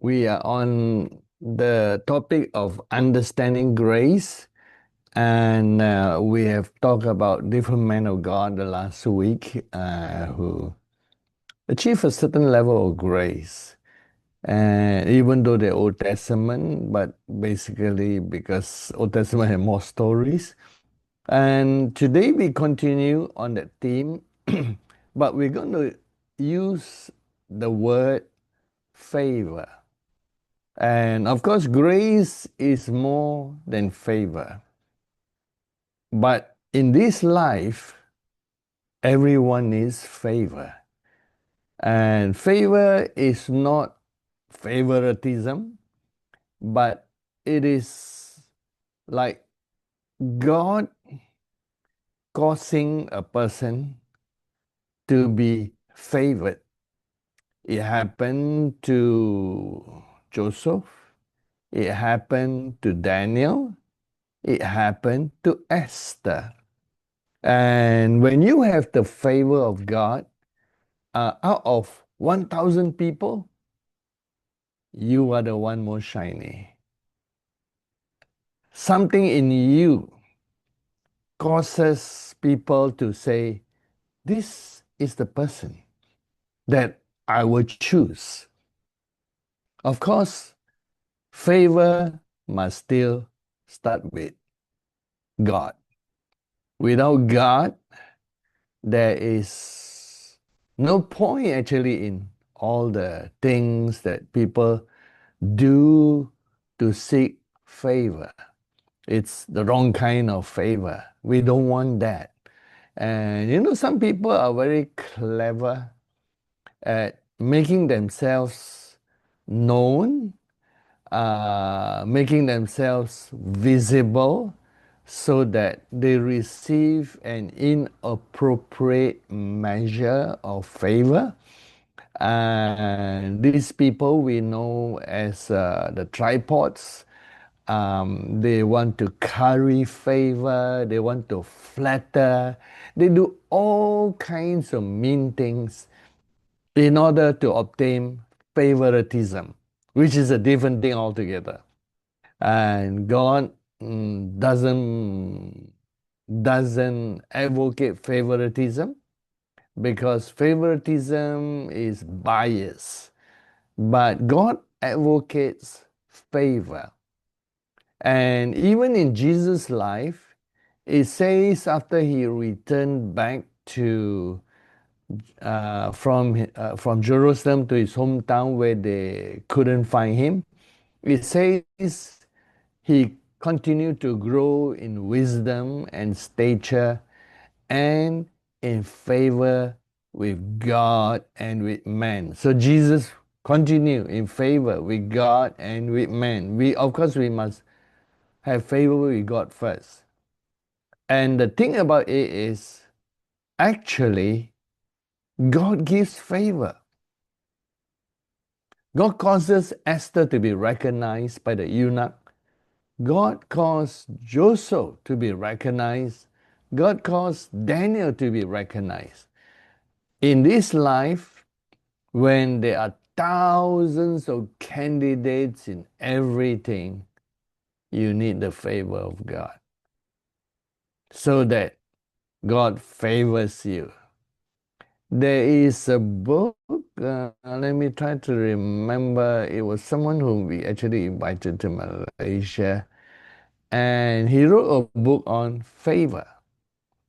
We are on the topic of understanding grace, and we have talked about different men of God the last week who achieve a certain level of grace. And even though they're Old Testament, but basically because Old Testament have more stories. And today we continue on that theme, but we're going to use the word favor. And of course, grace is more than favor. But in this life, everyone needs favor. And favor is not favoritism, but it is like God causing a person to be favored. It happened to Joseph, it happened to Daniel, it happened to Esther. And when you have the favor of God, out of 1,000 people, you are the one most shiny. Something in you causes people to say, this is the person that I would choose. Of course, favor must still start with God. Without God, there is no point actually in all the things that people do to seek favor. It's the wrong kind of favor. We don't want that. And some people are very clever at making themselves known, making themselves visible so that they receive an inappropriate measure of favor. And these people we know as the tripods. They want to curry favor, they want to flatter, they do all kinds of mean things in order to obtain favoritism, which is a different thing altogether. And God doesn't advocate favoritism because favoritism is bias. But God advocates favor. And even in Jesus' life, it says after he returned back from Jerusalem to his hometown where they couldn't find him, it says he continued to grow in wisdom and stature and in favor with God and with man. So Jesus continued in favor with God and with man. Of course, we must have favor with God first. And the thing about it is, actually, God gives favor. God causes Esther to be recognized by the eunuch. God caused Joseph to be recognized. God caused Daniel to be recognized. In this life, when there are thousands of candidates in everything, you need the favor of God so that God favors you. There is a book, let me try to remember. It was someone whom we actually invited to Malaysia, and he wrote a book on favor,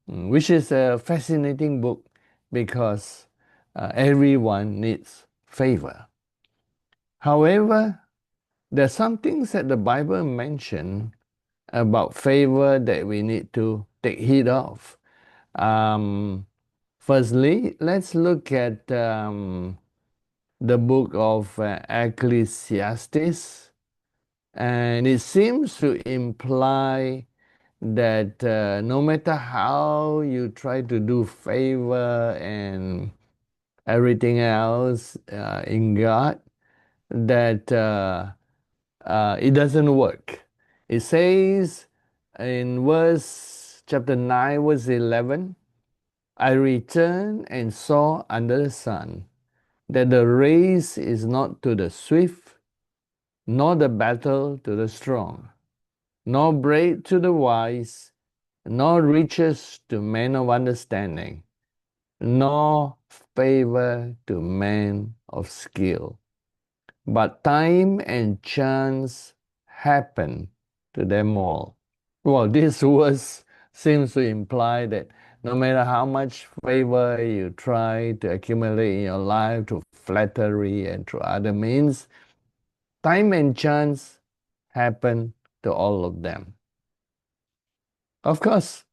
which is a fascinating book because everyone needs favor. However, there are some things that the Bible mentions about favor that we need to take heed of. Firstly, let's look at the book of Ecclesiastes, and it seems to imply that no matter how you try to do favor and everything else in God, that it doesn't work. It says in chapter 9, verse 11, I returned and saw under the sun that the race is not to the swift, nor the battle to the strong, nor bread to the wise, nor riches to men of understanding, nor favor to men of skill. But time and chance happen to them all. Well, this verse seems to imply that no matter how much favor you try to accumulate in your life through flattery and through other means, time and chance happen to all of them. Of course,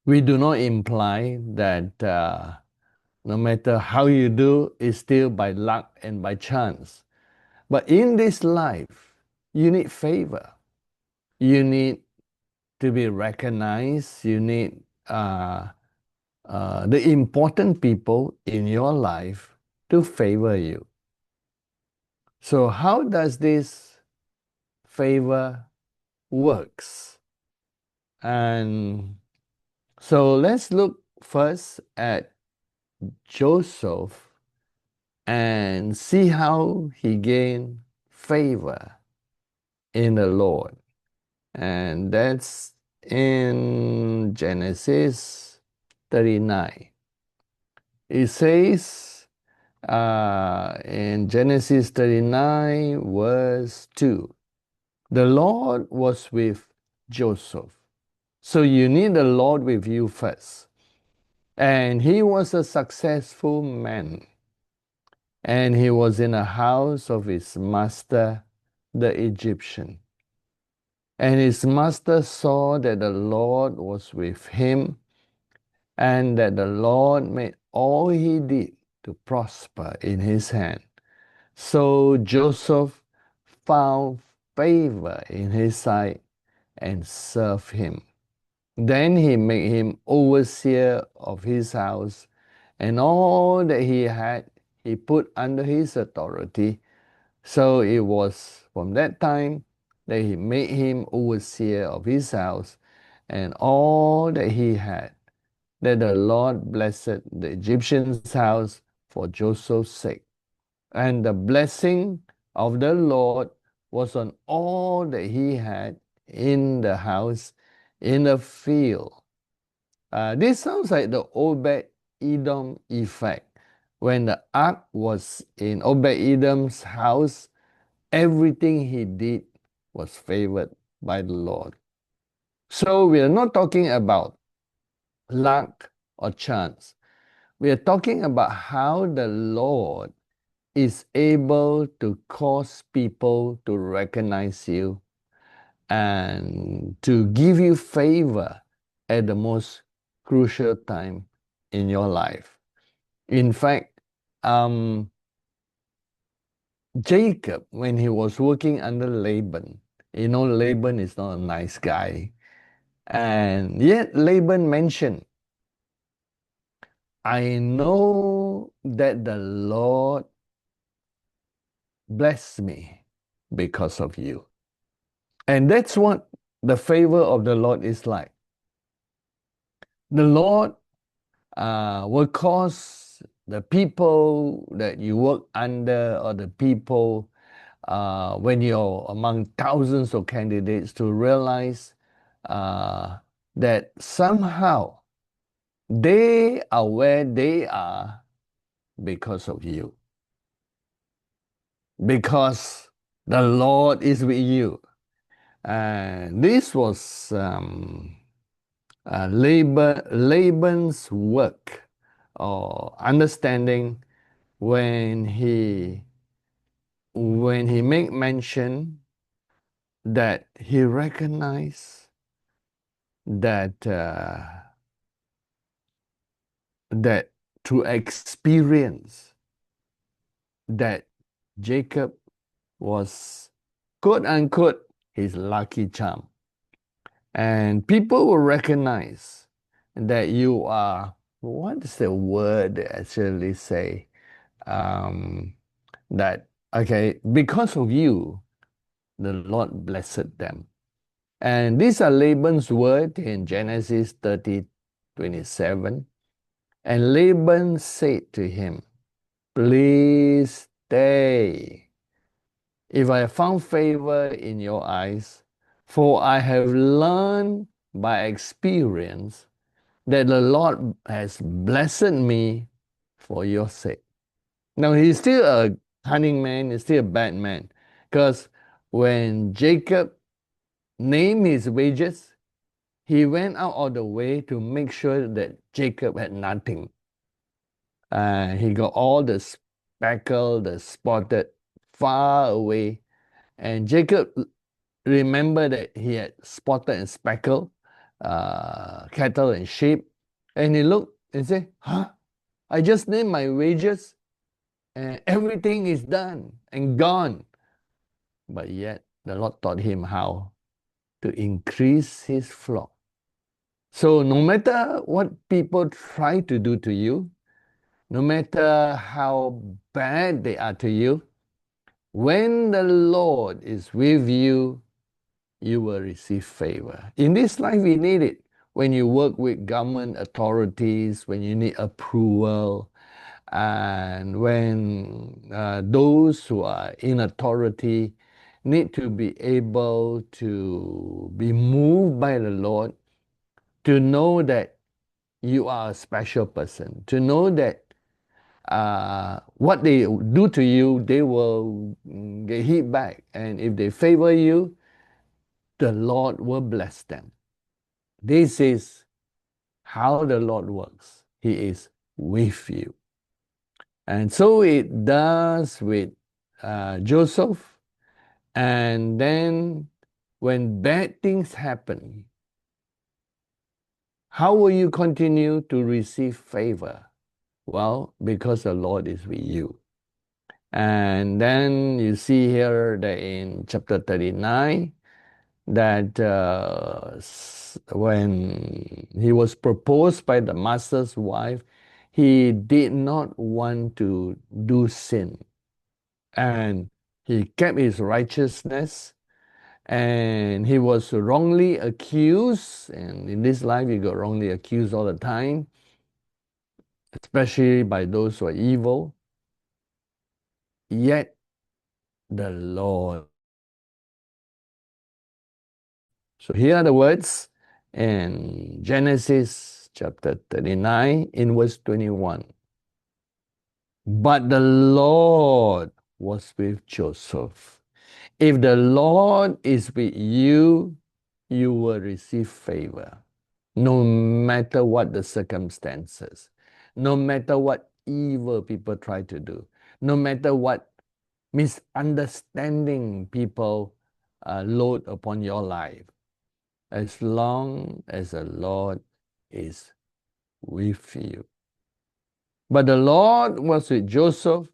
we do not imply that no matter how you do, it's still by luck and by chance. But in this life, you need favor. You need to be recognized. You need the important people in your life to favor you. So how does this favor works? And so let's look first at Joseph and see how he gained favor in the Lord. And that's in Genesis 39. It says in Genesis 39, verse 2, the Lord was with Joseph. So you need the Lord with you first. And he was a successful man. And he was in the house of his master, the Egyptian. And his master saw that the Lord was with him, and that the Lord made all he did to prosper in his hand. So Joseph found favor in his sight and served him. Then he made him overseer of his house, and all that he had he put under his authority. So it was from that time that he made him overseer of his house and all that he had, that the Lord blessed the Egyptian's house for Joseph's sake. And the blessing of the Lord was on all that he had in the house, in the field. This sounds like the Obed-Edom effect. When the ark was in Obed-Edom's house, everything he did was favored by the Lord. So we are not talking about luck or chance. We are talking about how the Lord is able to cause people to recognize you and to give you favor at the most crucial time in your life. In fact, Jacob, when he was working under Laban, you know, Laban is not a nice guy. And yet Laban mentioned, I know that the Lord blessed me because of you. And that's what the favor of the Lord is like. The Lord will cause the people that you work under, or the people when you're among thousands of candidates, to realize that somehow they are where they are because of you. Because the Lord is with you. And this was Laban's work or understanding when he made mention that he recognized that that through experience that Jacob was, quote unquote, his lucky charm. And people will recognize that you are, what is the word they actually say? That, okay, because of you, the Lord blessed them. And these are Laban's words in Genesis 30:27. And Laban said to him, please day, if I have found favor in your eyes, for I have learned by experience that the Lord has blessed me for your sake. Now, he's still a cunning man, he's still a bad man, because when Jacob named his wages, he went out of the way to make sure that Jacob had nothing. He got all the speckled, the spotted far away. And Jacob remembered that he had spotted and speckled cattle and sheep. And he looked and said, huh? I just named my wages and everything is done and gone. But yet the Lord taught him how to increase his flock. So no matter what people try to do to you, no matter how bad they are to you, when the Lord is with you, you will receive favor. In this life, we need it. When you work with government authorities, when you need approval, and when those who are in authority need to be able to be moved by the Lord, to know that you are a special person, to know that what they do to you, they will get hit back. And if they favor you, the Lord will bless them. This is how the Lord works. He is with you. And so it does with Joseph. And then when bad things happen, how will you continue to receive favor? Well, because the Lord is with you. And then you see here that in chapter 39, that when he was proposed by the master's wife, he did not want to do sin. And he kept his righteousness, and he was wrongly accused. And in this life, you got wrongly accused all the time, especially by those who are evil. Yet the Lord. So here are the words in Genesis chapter 39 in verse 21. But the Lord was with Joseph. If the Lord is with you, you will receive favor, no matter what the circumstances, no matter what evil people try to do, no matter what misunderstanding people load upon your life. As long as the Lord is with you. But the Lord was with Joseph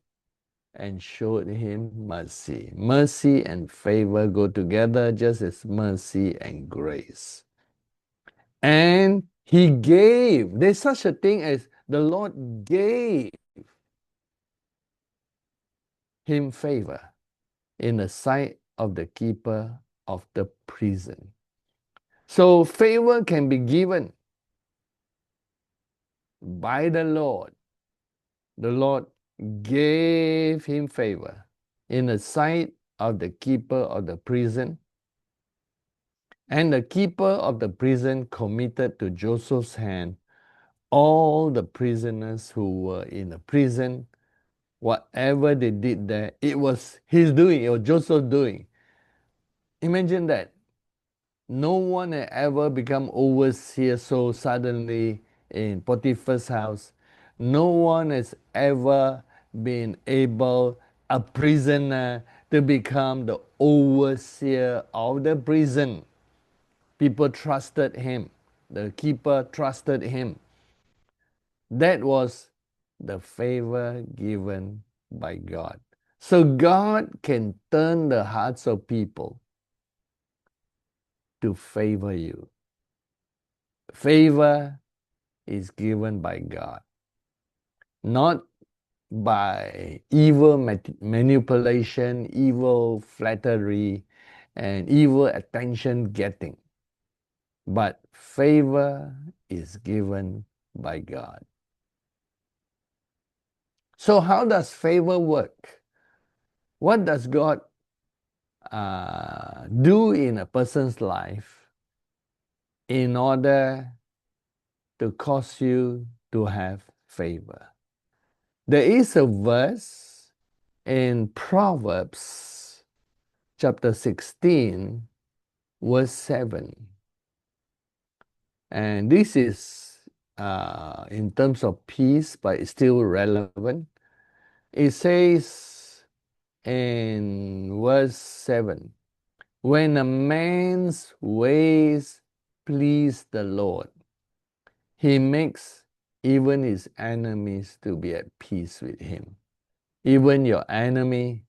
and showed him mercy. Mercy and favor go together just as mercy and grace. And he gave. There's such a thing as the Lord gave him favor in the sight of the keeper of the prison. So favor can be given by the Lord. The Lord gave him favor in the sight of the keeper of the prison. And the keeper of the prison committed to Joseph's hand all the prisoners who were in the prison. Whatever they did there, it was his doing, it was Joseph's doing. Imagine that. No one had ever become overseer so suddenly in Potiphar's house. No one has ever been able, a prisoner, to become the overseer of the prison. People trusted him. The keeper trusted him. That was the favor given by God. So God can turn the hearts of people to favor you. Favor is given by God, not by evil manipulation, evil flattery, and evil attention getting. But favor is given by God. So how does favor work? What does God do in a person's life in order to cause you to have favor? There is a verse in Proverbs chapter 16, verse 7. And this is in terms of peace, but it's still relevant. It says in verse 7, when a man's ways please the Lord, he makes even his enemies to be at peace with him. Even your enemy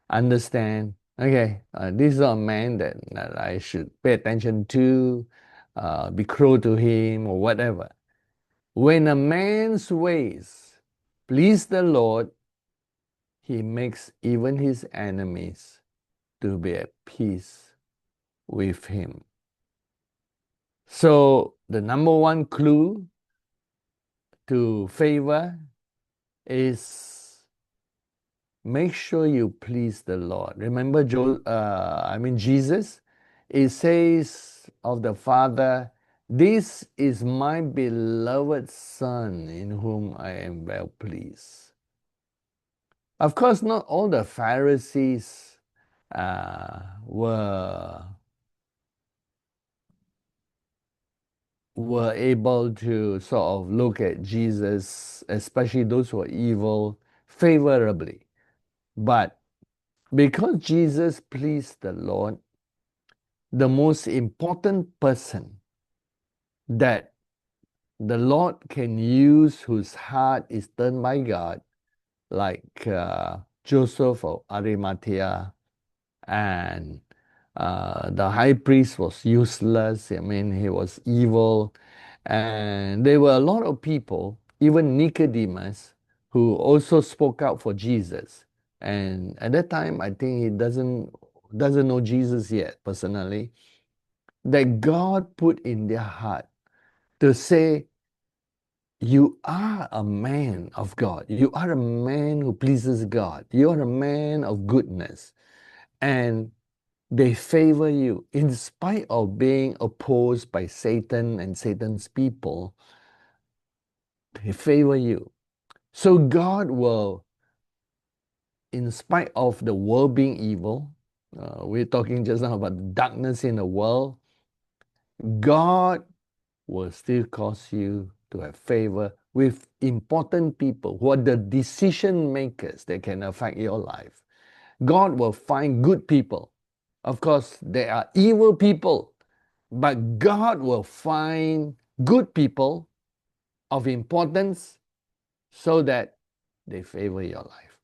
understand, okay, this is a man that I should pay attention to, be cruel to him or whatever. When a man's ways please the Lord, he makes even his enemies to be at peace with him. So the number one clue to favor is make sure you please the Lord. Remember Jesus? It says of the Father, this is my beloved Son in whom I am well pleased. Of course, not all the Pharisees were able to sort of look at Jesus, especially those who are evil, favorably. But because Jesus pleased the Lord, the most important person that the Lord can use whose heart is turned by God, like Joseph of Arimathea, and the high priest was useless. I mean, he was evil. And there were a lot of people, even Nicodemus, who also spoke out for Jesus. And at that time, I think he doesn't know Jesus yet, personally, that God put in their heart to say, you are a man of God. You are a man who pleases God. You are a man of goodness. And they favor you in spite of being opposed by Satan and Satan's people. They favor you. So God will, in spite of the world being evil, we're talking just now about darkness in the world, God will still cause you to have favor with important people who are the decision makers that can affect your life. God will find good people. Of course, there are evil people, but God will find good people of importance so that they favor your life.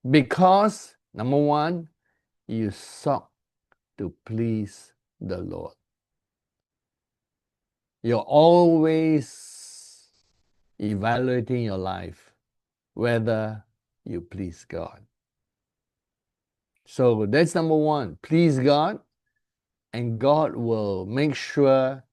Because, number one, you sought to please the Lord. You're always evaluating your life whether you please God. So that's number one. Please God, and God will make sure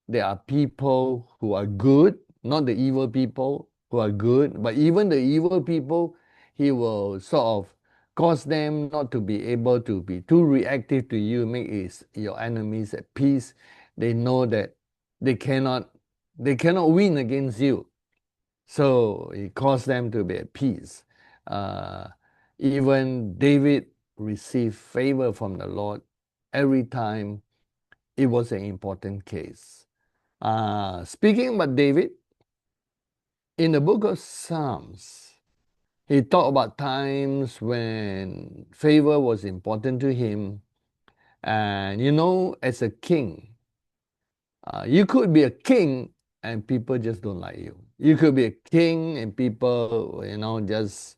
there are people who are good, not the evil people who are good, but even the evil people, He will sort of cause them not to be able to be too reactive to you, make your enemies at peace. They know that they cannot win against you. So He caused them to be at peace. Even David received favor from the Lord every time it was an important case. Speaking about David, in the book of Psalms, he talked about times when favor was important to him. And as a king, you could be a king and people just don't like you. You could be a king and people, just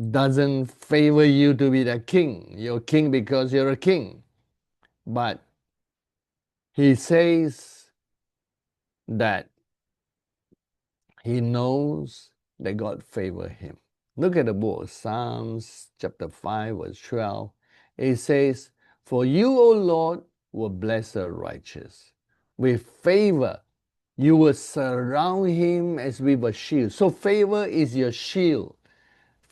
doesn't favor you to be the king. You're king because you're a king. But he says that he knows that God favor him. Look at the book of Psalms chapter 5 verse 12. It says, for you, O Lord, will bless the righteous. With favor, you will surround him as with a shield. So favor is your shield.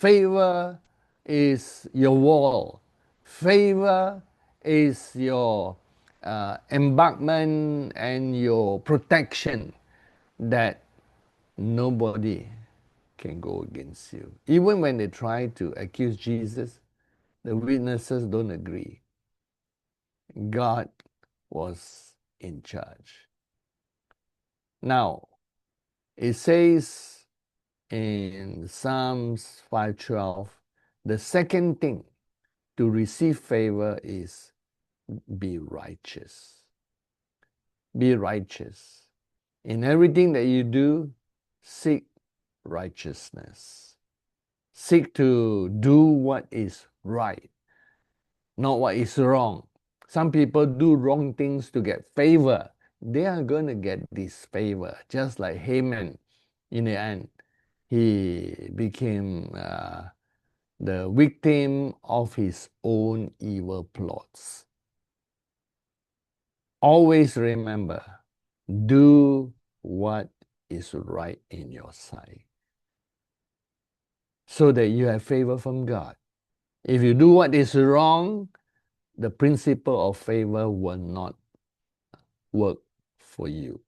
Favor is your wall. Favor is your embankment and your protection that nobody can go against you. Even when they try to accuse Jesus, the witnesses don't agree. God was in charge. Now, it says in Psalms 5:12, the second thing to receive favor is be righteous. Be righteous. In everything that you do, seek righteousness. Seek to do what is right, not what is wrong. Some people do wrong things to get favor. They are going to get this favor, just like Haman. In the end, he became the victim of his own evil plots. Always remember, do what is right in your sight, so that you have favor from God. If you do what is wrong, the principle of favor will not work for you.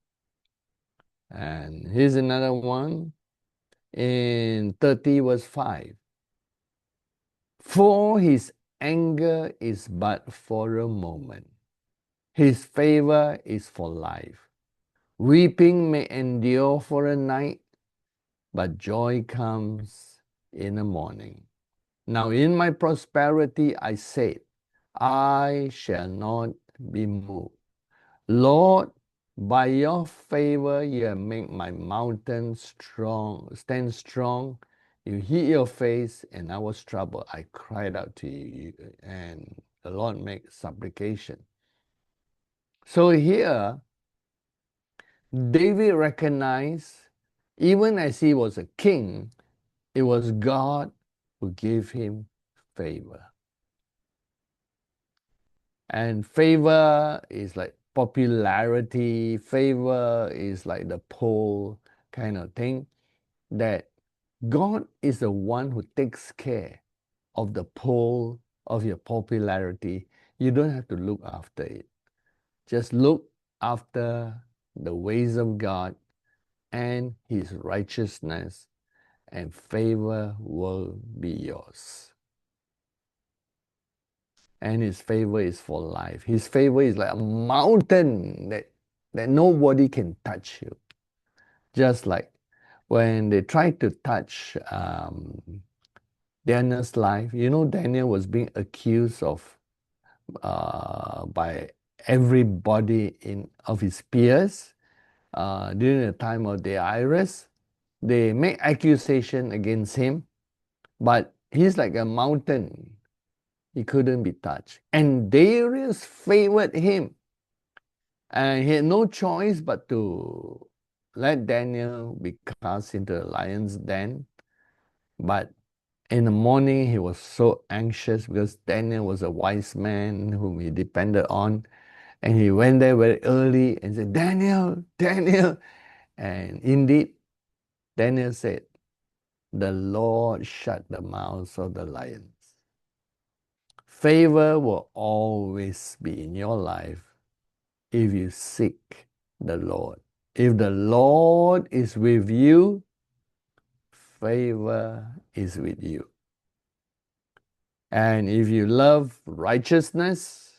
And here's another one in 30 verse 5. For his anger is but for a moment. His favor is for life. Weeping may endure for a night, but joy comes in the morning. Now in my prosperity I said, I shall not be moved. Lord, by your favor you have made my mountain stand strong. You hid your face and I was troubled. I cried out to you and the Lord made supplication. So here, David recognized, even as he was a king, it was God who gave him favor. And favor is like popularity, favor is like the poll kind of thing, that God is the one who takes care of the poll of your popularity. You don't have to look after it. Just look after the ways of God and his righteousness, and favor will be yours. And his favor is for life. His favor is like a mountain that nobody can touch you. Just like when they tried to touch Daniel's life, you know, Daniel was being accused of by everybody of his peers during the time of the Darius. They make accusation against him, but he's like a mountain. He couldn't be touched. And Darius favored him. And he had no choice but to let Daniel be cast into the lion's den. But in the morning, he was so anxious because Daniel was a wise man whom he depended on. And he went there very early and said, Daniel, Daniel. And indeed, Daniel said, the Lord shut the mouths of the lions. Favor will always be in your life if you seek the Lord. If the Lord is with you, favor is with you. And if you love righteousness,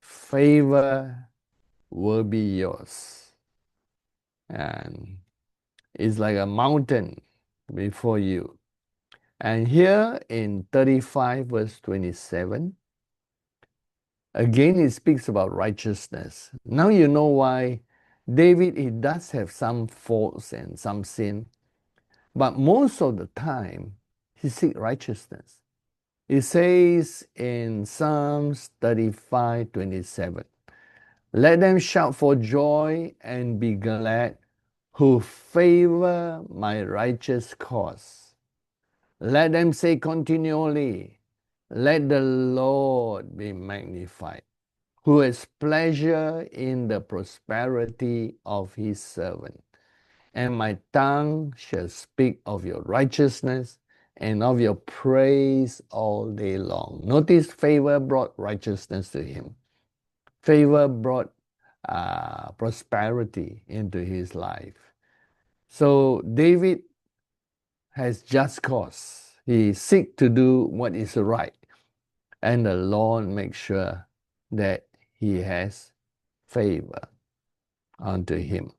favor will be yours. And it's like a mountain before you. And here in 35 verse 27, again, it speaks about righteousness. Now you know why David, he does have some faults and some sin, but most of the time, he seeks righteousness. It says in Psalms 35:27, let them shout for joy and be glad who favor my righteous cause. Let them say continually, let the Lord be magnified, who has pleasure in the prosperity of his servant. And my tongue shall speak of your righteousness and of your praise all day long. Notice favor brought righteousness to him. Favor brought prosperity into his life. So David has just cause. He seeks to do what is right. And the Lord makes sure that he has favor unto him.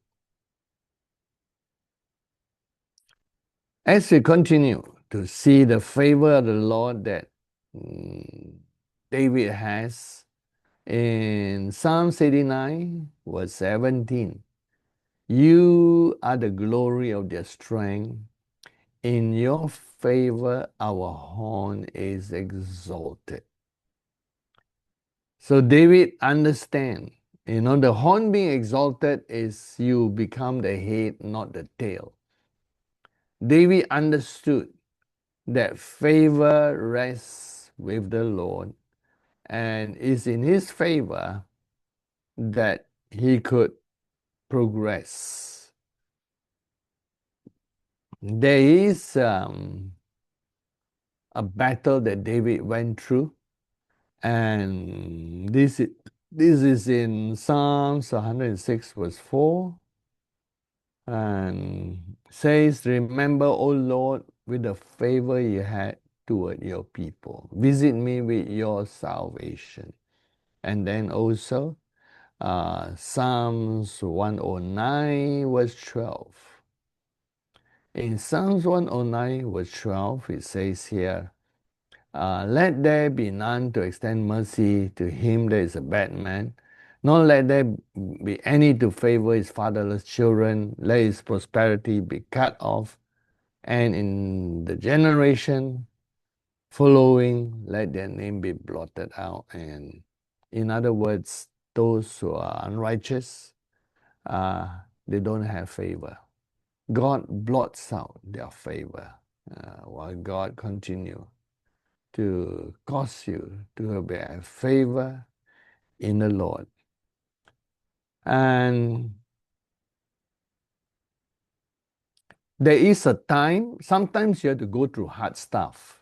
As we continue to see the favor of the Lord that David has in Psalms 89, verse 17, you are the glory of their strength. In your favor, our horn is exalted. So David understands, the horn being exalted is you become the head, not the tail. David understood that favor rests with the Lord, and is in his favor that he could progress. There is a battle that David went through, and this is in Psalms 106 verse 4, and says, remember, O Lord, with the favor you had toward your people. Visit me with your salvation. And then also Psalms 109 verse 12. In Psalms 109 verse 12, it says here, let there be none to extend mercy to him that is a bad man, nor let there be any to favor his fatherless children. Let his prosperity be cut off, and in the generation following, let their name be blotted out. And in other words, those who are unrighteous, they don't have favor. God blots out their favor while God continue to cause you to have favor in the Lord. And there is a time, sometimes you have to go through hard stuff.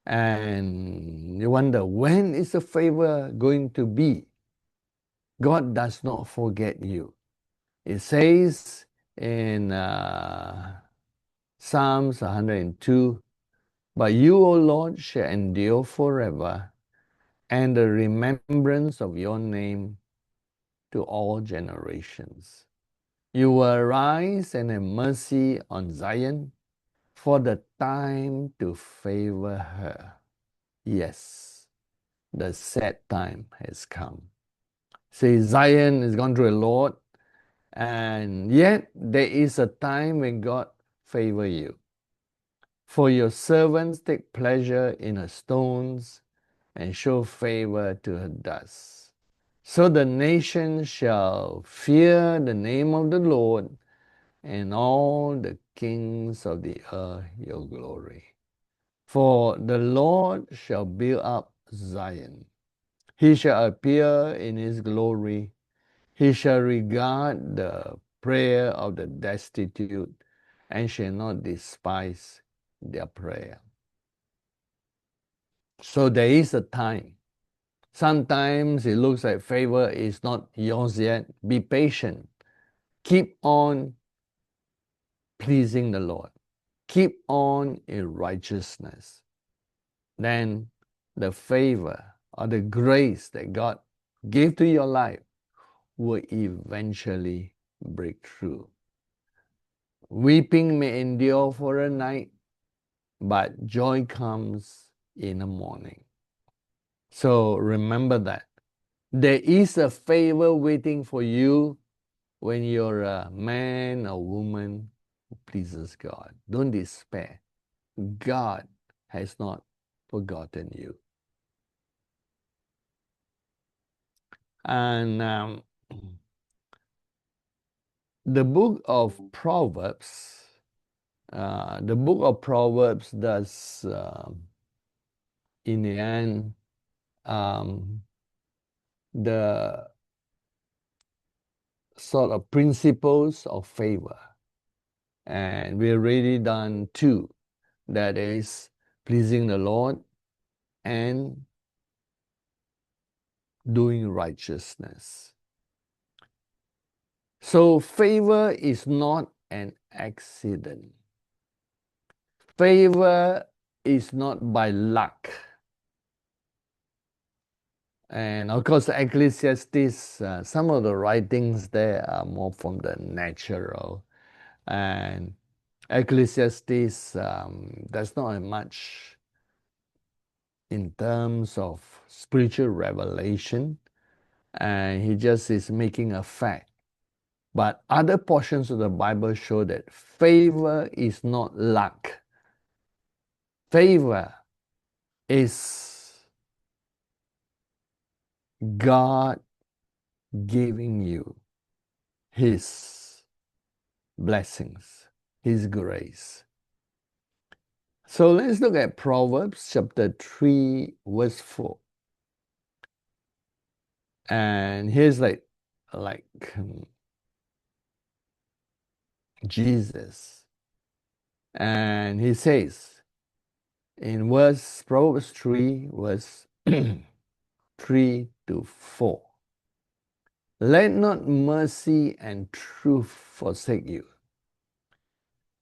And you wonder, when is the favor going to be? God does not forget you. It says in Psalms 102, but you, O Lord, shall endure forever, and the remembrance of your name to all generations. You will arise and have mercy on Zion, for the time to favor her. Yes, the sad time has come. See, Zion has gone through a lot, and yet there is a time when God favor you. For your servants take pleasure in her stones, and show favor to her dust. So the nations shall fear the name of the Lord, and all the kings of the earth your glory. For the Lord shall build up Zion. He shall appear in his glory. He shall regard the prayer of the destitute, and shall not despise their prayer. So there is a time. Sometimes it looks like favor is not yours yet. Be patient. Keep on pleasing the Lord. Keep on in righteousness. Then the favor or the grace that God gave to your life will eventually break through. Weeping may endure for a night, but joy comes in the morning. So remember that. There is a favor waiting for you when you're a man or woman who pleases God. Don't despair. God has not forgotten you. And the book of Proverbs, does, in the end, the sort of principles of favor. And we already done 2. that is pleasing the Lord and doing righteousness. So favor is not an accident. Favor is not by luck. And of course, Ecclesiastes, some of the writings there are more from the natural. And Ecclesiastes does not have much in terms of spiritual revelation. And he just is making a fact. But other portions of the Bible show that favor is not luck. Favor is God giving you His blessings, His grace. So let's look at Proverbs chapter 3, verse 4. And here's like Jesus. And he says in Proverbs 3, verse 3 to 4. Let not mercy and truth forsake you.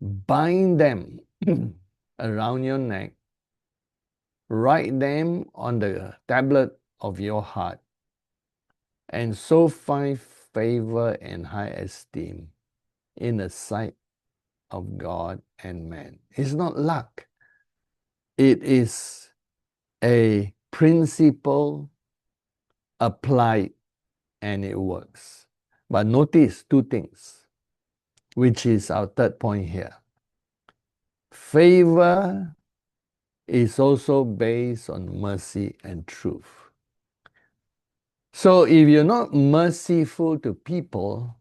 Bind them around your neck. Write them on the tablet of your heart. And so find favor and high esteem in the sight of God and man. It's not luck. It is a principle applied and it works. But notice two things, which is our third point here. Favor is also based on mercy and truth. So if you're not merciful to people,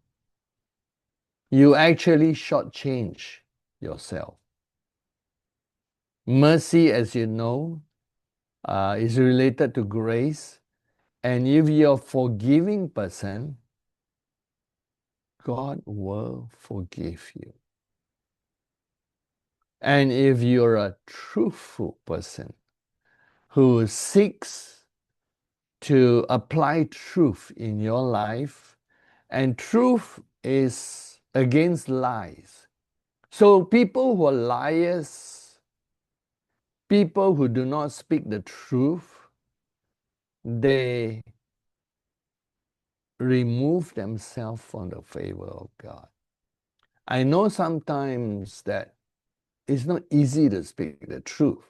you actually shortchange yourself. Mercy, as you know, is related to grace. And if you're a forgiving person, God will forgive you. And if you're a truthful person who seeks to apply truth in your life, and truth is against lies. So people who are liars, people who do not speak the truth, they remove themselves from the favor of God. I know sometimes that it's not easy to speak the truth.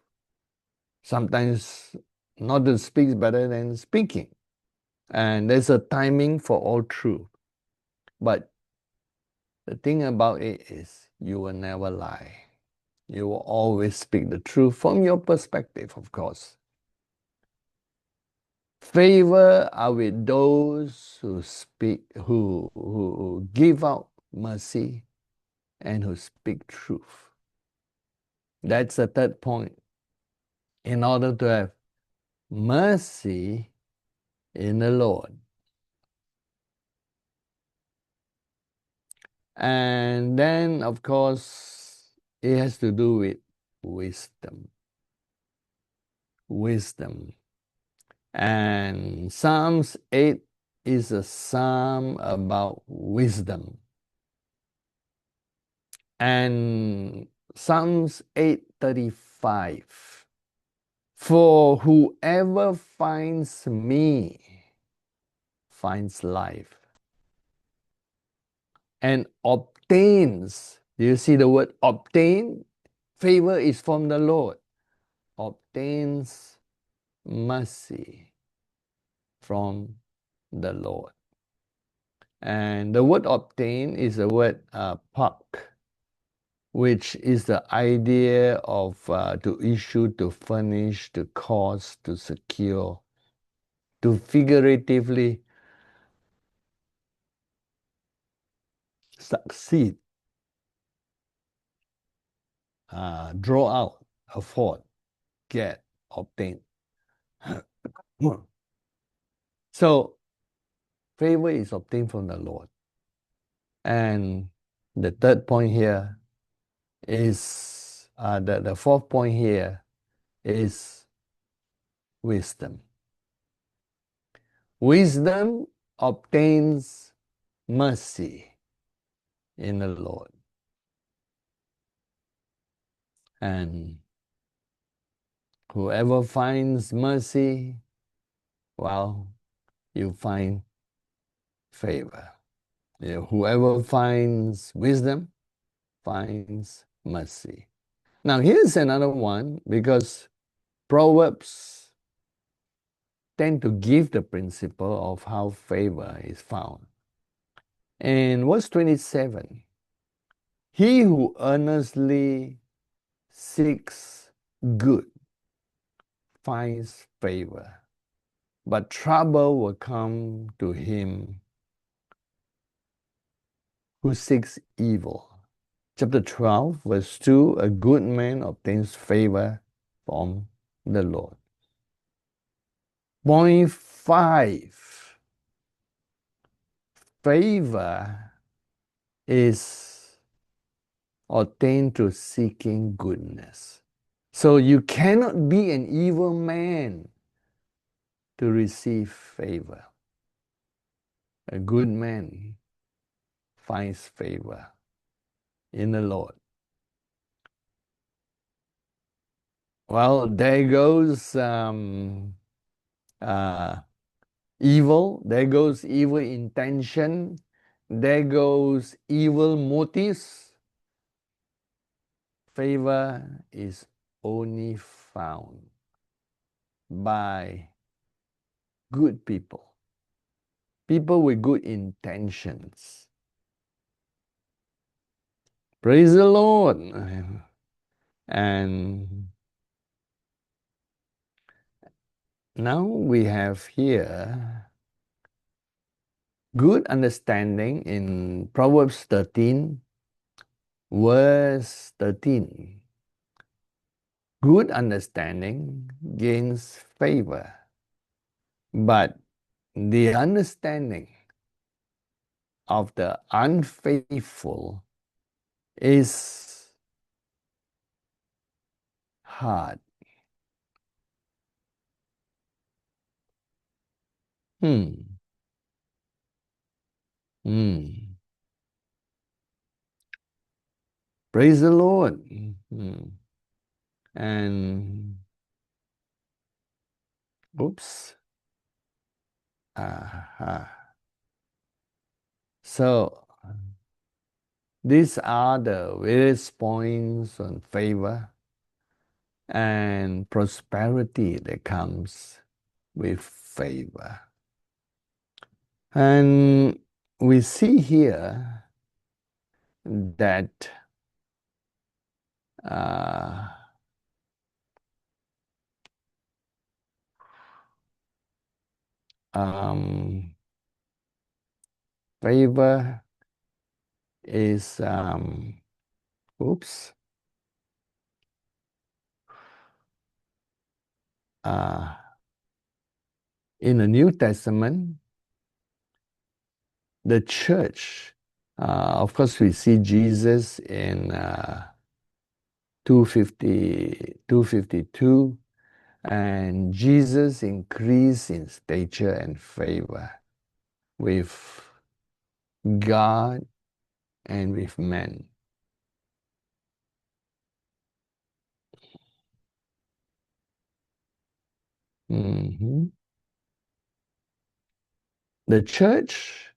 Sometimes not to speak is better than speaking. And there's a timing for all truth. But the thing about it is you will never lie. You will always speak the truth from your perspective, of course. Favor are with those who speak, who give out mercy and who speak truth. That's the third point. In order to have mercy in the Lord. And then, of course, it has to do with wisdom. Wisdom. And Psalms 8 is a psalm about wisdom. And Psalms 8:35. For whoever finds me finds life and obtains. Do you see the word obtain? Favor is from the Lord. Obtains mercy from the Lord. And the word obtain is the word pak, which is the idea of to issue, to furnish, to cause, to secure, to figuratively succeed, draw out, afford, get, obtain. So, favor is obtained from the Lord. And the third point here is the fourth point here is wisdom. Wisdom obtains mercy in the Lord. And whoever finds mercy, well, you find favor. Whoever finds wisdom finds mercy. Now, here's another one, because Proverbs tend to give the principle of how favor is found. In verse 27, he who earnestly seeks good finds favor, but trouble will come to him who seeks evil. Chapter 12, verse 2, a good man obtains favor from the Lord. Point 5, favor is obtained through seeking goodness. So you cannot be an evil man to receive favor. A good man finds favor in the Lord. Well, there goes evil, there goes evil intention, there goes evil motives. Favor is only found by good people, people with good intentions. Praise the Lord. And now we have here good understanding in Proverbs 13, verse 13. Good understanding gains favor, but the understanding of the unfaithful is hard. Hmm. Hmm. Praise the Lord. Hmm. And oops. So these are the various points on favor and prosperity that comes with favor. And we see here that favor is oops. In the New Testament, the church, of course, we see Jesus in 252, and Jesus increased in stature and favor with God and with men. Mm-hmm. The church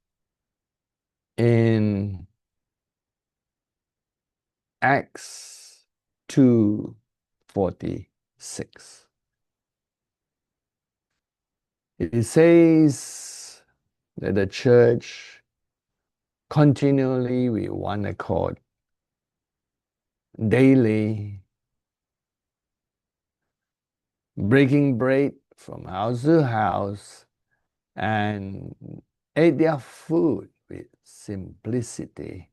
in Acts 2:46. It says that the church continually with one accord, daily breaking bread from house to house, and ate their food with simplicity,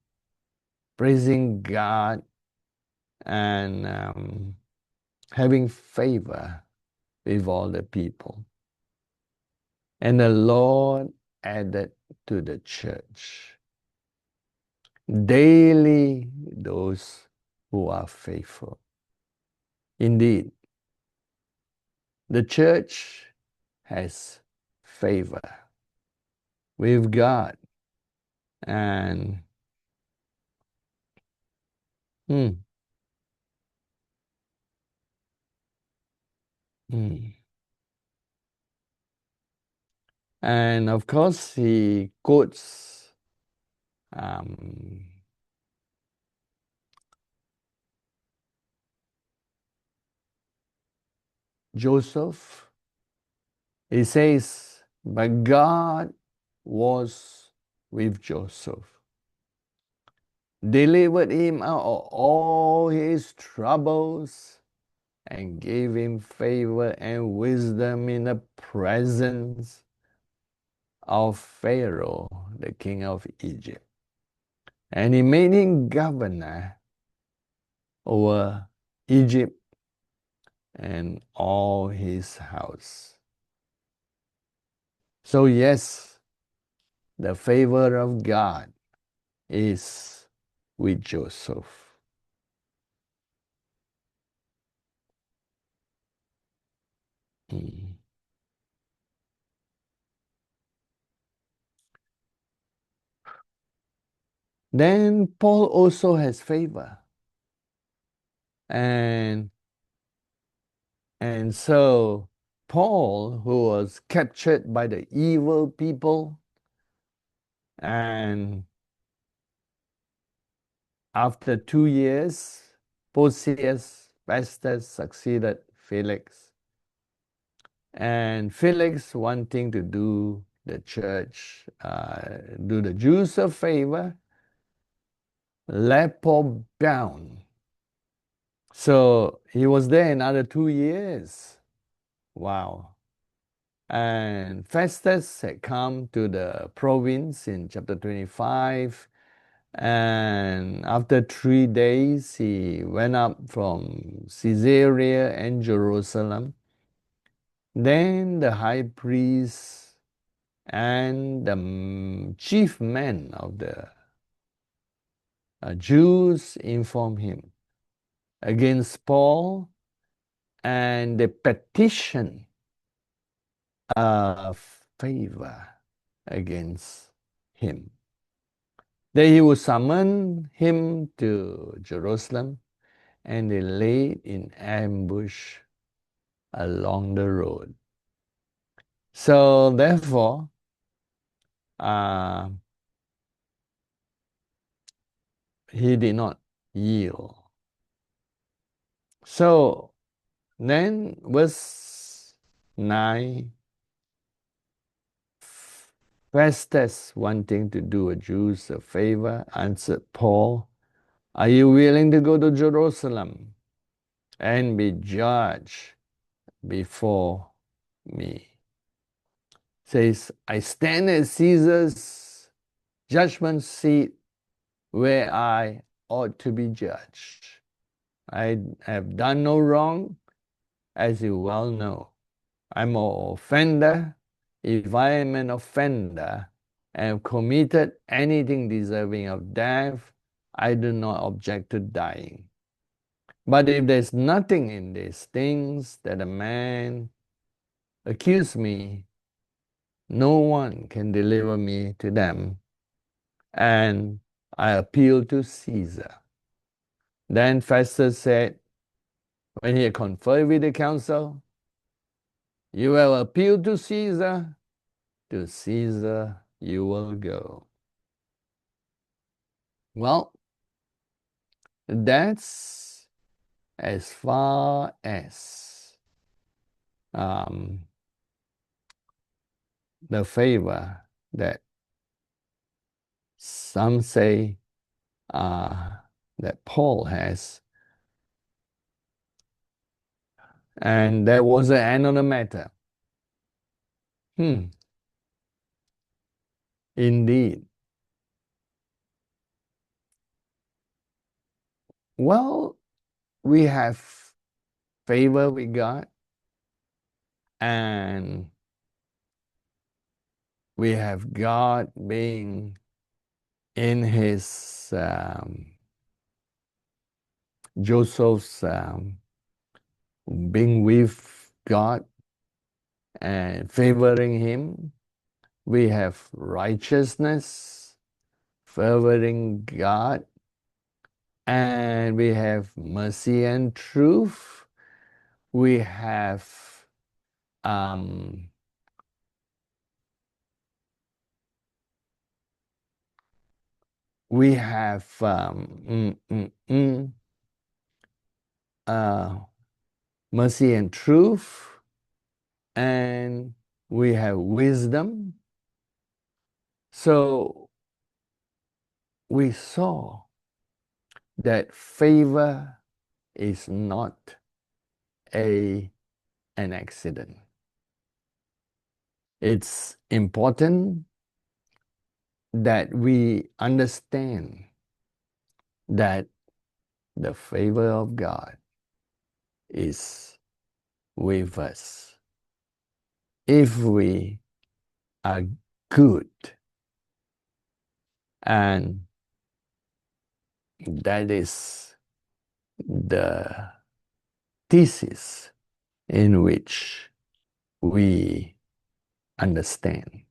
praising God and having favor with all the people. And the Lord added to the church daily those who are faithful. Indeed, the church has favor with God. And mm, mm. And of course, he quotes um, Joseph. He says, but God was with Joseph, delivered him out of all his troubles, and gave him favor and wisdom in the presence of Pharaoh, the king of Egypt. And he made him governor over Egypt and all his house. So yes, the favor of God is with Joseph. Mm. Then Paul also has favor. And so Paul, who was captured by the evil people, and after 2 years, Porcius Festus succeeded Felix. And Felix, wanting to do the church, do the Jews a favor, left Paul bound. So he was there another 2 years. Wow. And Festus had come to the province in chapter 25. And after 3 days, he went up from Caesarea and Jerusalem. Then the high priest and the chief men of the Jews informed him against Paul, and they petitioned a favor against him, that he would summon him to Jerusalem, and they laid in ambush along the road. So therefore, he did not yield. So then verse 9, Festus, wanting to do a Jews a favor, answered Paul, are you willing to go to Jerusalem and be judged before me? Says, I stand at Caesar's judgment seat where I ought to be judged. I have done no wrong, as you well know. I'm an offender. If I am an offender and have committed anything deserving of death, I do not object to dying. But if there's nothing in these things that a man accuse me, no one can deliver me to them, and I appeal to Caesar. Then Festus said, when he had conferred with the council, you will appeal to Caesar you will go. Well, that's as far as the favor that some say that Paul has. And that was the end of the matter. Indeed. Well, we have favor with God, and we have God being in his Joseph's being with God and favoring Him. We have righteousness, favoring God, and we have mercy and truth. We have we have mercy and truth, and we have wisdom. So we saw that favor is not an accident. It's important that we understand that the favor of God is with us if we are good. And that is the thesis in which we understand